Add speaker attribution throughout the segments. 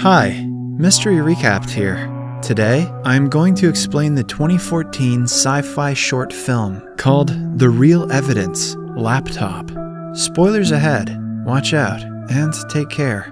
Speaker 1: Hi, Mystery Recapped here. Today, I'm going to explain the 2014 sci-fi short film called The Real Evidence Laptop. Spoilers ahead, watch out, and take care.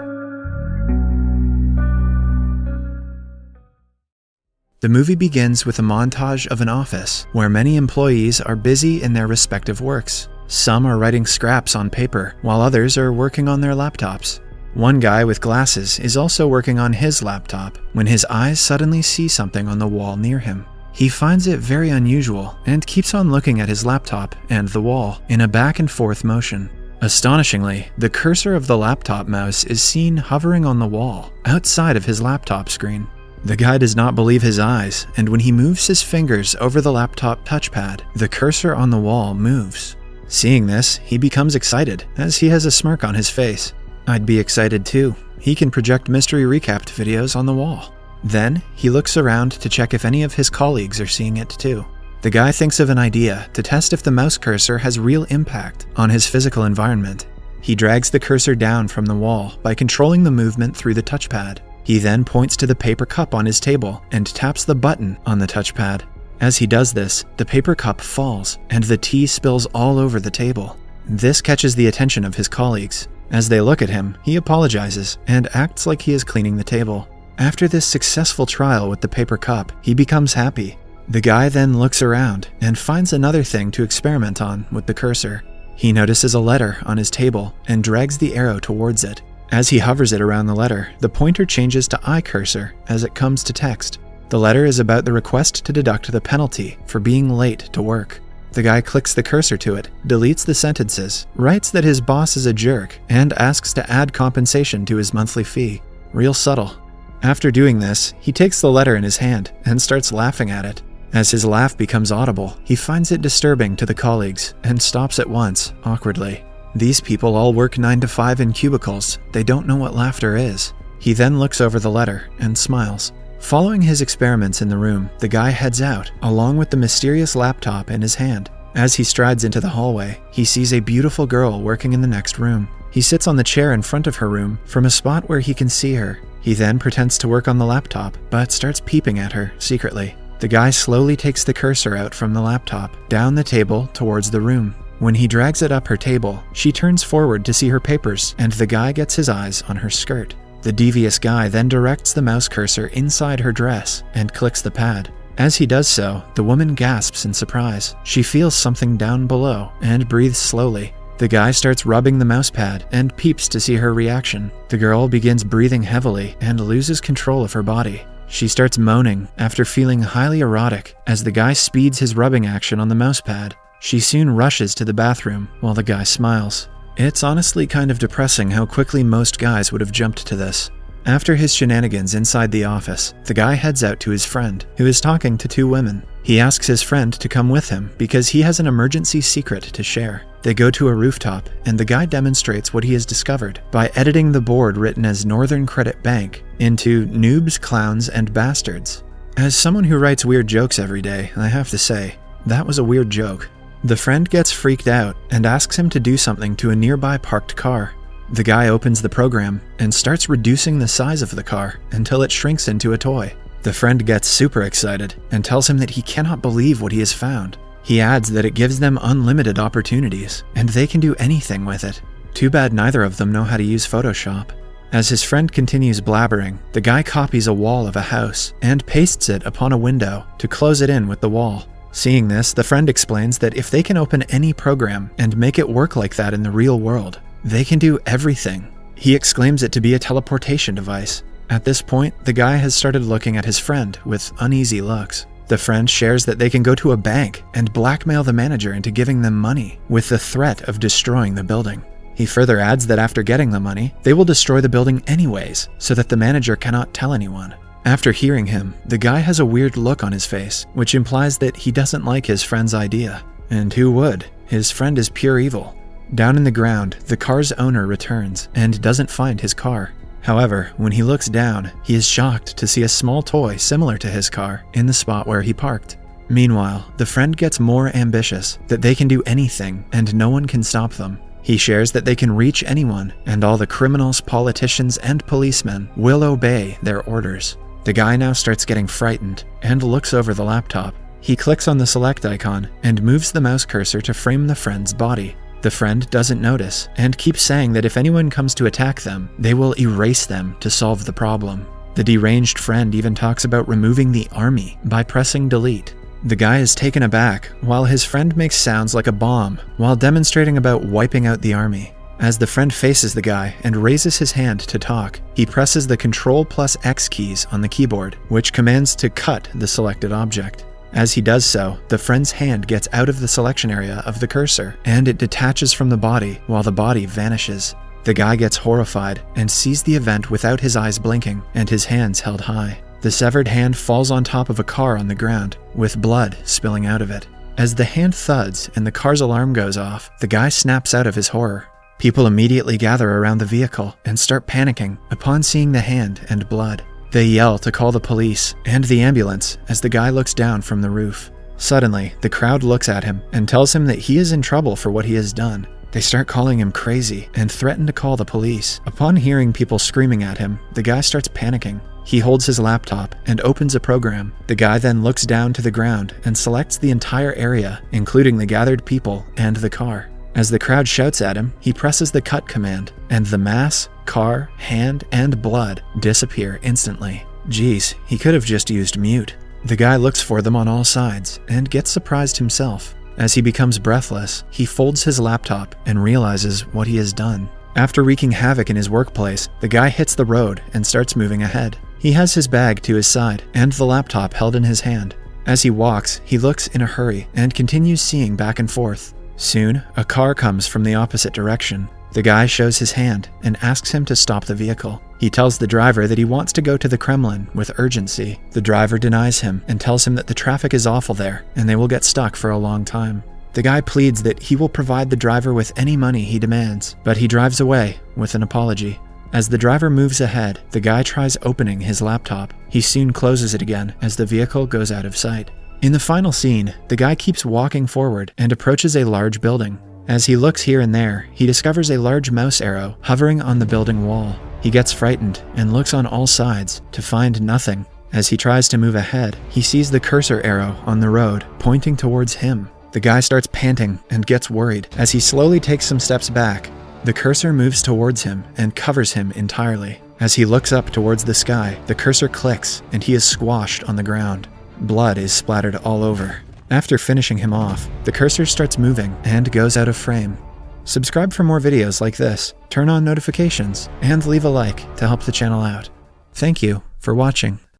Speaker 1: The movie begins with a montage of an office where many employees are busy in their respective works. Some are writing scraps on paper, while others are working on their laptops. One guy with glasses is also working on his laptop when his eyes suddenly see something on the wall near him. He finds it very unusual and keeps on looking at his laptop and the wall in a back and forth motion. Astonishingly, the cursor of the laptop mouse is seen hovering on the wall outside of his laptop screen. The guy does not believe his eyes, and when he moves his fingers over the laptop touchpad, the cursor on the wall moves. Seeing this, he becomes excited as he has a smirk on his face. I'd be excited too. He can project Mystery Recapped videos on the wall. Then, he looks around to check if any of his colleagues are seeing it too. The guy thinks of an idea to test if the mouse cursor has real impact on his physical environment. He drags the cursor down from the wall by controlling the movement through the touchpad. He then points to the paper cup on his table and taps the button on the touchpad. As he does this, the paper cup falls and the tea spills all over the table. This catches the attention of his colleagues. As they look at him, he apologizes and acts like he is cleaning the table. After this successful trial with the paper cup, he becomes happy. The guy then looks around and finds another thing to experiment on with the cursor. He notices a letter on his table and drags the arrow towards it. As he hovers it around the letter, the pointer changes to iCursor as it comes to text. The letter is about the request to deduct the penalty for being late to work. The guy clicks the cursor to it, deletes the sentences, writes that his boss is a jerk, and asks to add compensation to his monthly fee. Real subtle. After doing this, he takes the letter in his hand and starts laughing at it. As his laugh becomes audible, he finds it disturbing to the colleagues and stops at once, awkwardly. These people all work 9 to 5 in cubicles. They don't know what laughter is. He then looks over the letter and smiles. Following his experiments in the room, the guy heads out, along with the mysterious laptop in his hand. As he strides into the hallway, he sees a beautiful girl working in the next room. He sits on the chair in front of her room from a spot where he can see her. He then pretends to work on the laptop, but starts peeping at her secretly. The guy slowly takes the cursor out from the laptop, down the table towards the room. When he drags it up her table, she turns forward to see her papers, and the guy gets his eyes on her skirt. The devious guy then directs the mouse cursor inside her dress and clicks the pad. As he does so, the woman gasps in surprise. She feels something down below and breathes slowly. The guy starts rubbing the mouse pad and peeps to see her reaction. The girl begins breathing heavily and loses control of her body. She starts moaning after feeling highly erotic as the guy speeds his rubbing action on the mouse pad. She soon rushes to the bathroom while the guy smiles. It's honestly kind of depressing how quickly most guys would have jumped to this. After his shenanigans inside the office, the guy heads out to his friend, who is talking to 2 women. He asks his friend to come with him because he has an emergency secret to share. They go to a rooftop, and the guy demonstrates what he has discovered by editing the board written as Northern Credit Bank into Noobs, Clowns, and Bastards. As someone who writes weird jokes every day, I have to say, that was a weird joke. The friend gets freaked out and asks him to do something to a nearby parked car. The guy opens the program and starts reducing the size of the car until it shrinks into a toy. The friend gets super excited and tells him that he cannot believe what he has found. He adds that it gives them unlimited opportunities and they can do anything with it. Too bad neither of them know how to use Photoshop. As his friend continues blabbering, the guy copies a wall of a house and pastes it upon a window to close it in with the wall. Seeing this, the friend explains that if they can open any program and make it work like that in the real world, they can do everything. He exclaims it to be a teleportation device. At this point, the guy has started looking at his friend with uneasy looks. The friend shares that they can go to a bank and blackmail the manager into giving them money with the threat of destroying the building. He further adds that after getting the money, they will destroy the building anyways so that the manager cannot tell anyone. After hearing him, the guy has a weird look on his face, which implies that he doesn't like his friend's idea. And who would? His friend is pure evil. Down in the ground, the car's owner returns and doesn't find his car. However, when he looks down, he is shocked to see a small toy similar to his car in the spot where he parked. Meanwhile, the friend gets more ambitious, that they can do anything and no one can stop them. He shares that they can reach anyone, and all the criminals, politicians, and policemen will obey their orders. The guy now starts getting frightened and looks over the laptop. He clicks on the select icon and moves the mouse cursor to frame the friend's body. The friend doesn't notice and keeps saying that if anyone comes to attack them, they will erase them to solve the problem. The deranged friend even talks about removing the army by pressing delete. The guy is taken aback while his friend makes sounds like a bomb while demonstrating about wiping out the army. As the friend faces the guy and raises his hand to talk, he presses the Ctrl+X keys on the keyboard, which commands to cut the selected object. As he does so, the friend's hand gets out of the selection area of the cursor, and it detaches from the body while the body vanishes. The guy gets horrified and sees the event without his eyes blinking and his hands held high. The severed hand falls on top of a car on the ground, with blood spilling out of it. As the hand thuds and the car's alarm goes off, the guy snaps out of his horror. People immediately gather around the vehicle and start panicking upon seeing the hand and blood. They yell to call the police and the ambulance as the guy looks down from the roof. Suddenly, the crowd looks at him and tells him that he is in trouble for what he has done. They start calling him crazy and threaten to call the police. Upon hearing people screaming at him, the guy starts panicking. He holds his laptop and opens a program. The guy then looks down to the ground and selects the entire area, including the gathered people and the car. As the crowd shouts at him, he presses the cut command, and the mass, car, hand, and blood disappear instantly. Geez, he could have just used mute. The guy looks for them on all sides and gets surprised himself. As he becomes breathless, he folds his laptop and realizes what he has done. After wreaking havoc in his workplace, the guy hits the road and starts moving ahead. He has his bag to his side and the laptop held in his hand. As he walks, he looks in a hurry and continues seeing back and forth. Soon, a car comes from the opposite direction. The guy shows his hand and asks him to stop the vehicle. He tells the driver that he wants to go to the Kremlin with urgency. The driver denies him and tells him that the traffic is awful there and they will get stuck for a long time. The guy pleads that he will provide the driver with any money he demands, but he drives away with an apology. As the driver moves ahead, the guy tries opening his laptop. He soon closes it again as the vehicle goes out of sight. In the final scene, the guy keeps walking forward and approaches a large building. As he looks here and there, he discovers a large mouse arrow hovering on the building wall. He gets frightened and looks on all sides to find nothing. As he tries to move ahead, he sees the cursor arrow on the road pointing towards him. The guy starts panting and gets worried. As he slowly takes some steps back, the cursor moves towards him and covers him entirely. As he looks up towards the sky, the cursor clicks and he is squashed on the ground. Blood is splattered all over. After finishing him off, the cursor starts moving and goes out of frame. Subscribe for more videos like this, turn on notifications, and leave a like to help the channel out. Thank you for watching.